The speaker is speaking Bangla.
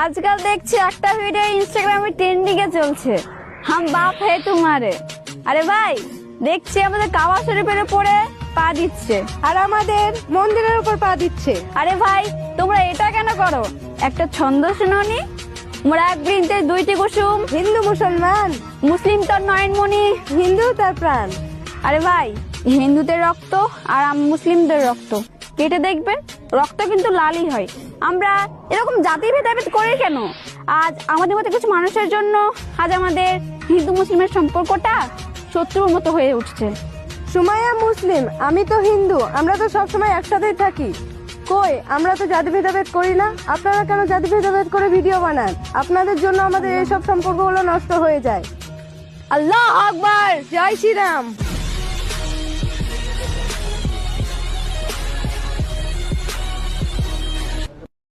আজকাল দেখছি একটা ভিডিও ইনস্টাগ্রামে ট্রেন্ডিং এ চলছে, হাম বাপ হে তুমারে। আরে ভাই, দেখছি আমাদের কাবা শরীফের উপরে পা দিচ্ছে আর আমাদের মন্দিরের উপর পা দিচ্ছে। আরে ভাই, তোমরা এটা কেন করো? একটা ছন্দ শুনোনি, মোরা এক বৃন্তে দুইটি কুসুম, হিন্দু মুসলমান, মুসলিম তার নয়নমণি। হিন্দু তার প্রাণ। আরে ভাই, হিন্দুদের রক্ত আর মুসলিমদের রক্ত কেটে দেখবেন, রক্ত কিন্তু লালই হয়। আমরা এরকম জাতি ভেদাভেদ করি কেন? আজ আমাদের মতো কিছু মানুষের জন্য আজ আমাদের হিন্দু মুসলিমের সম্পর্কটা শত্রুর মতো হয়ে উঠছে। সুমাইয়া মুসলিম, আমি তো হিন্দু, আমরা তো সবসময় একসাথেই থাকি। কই, আমরা তো জাতি ভেদাভেদ করি না। আপনারা কেন জাতি ভেদাভেদ করে ভিডিও বানান? আপনাদের জন্য আমাদের এইসব সম্পর্কগুলো নষ্ট হয়ে যায়। আল্লাহ আকবার। জয় শ্রীরাম।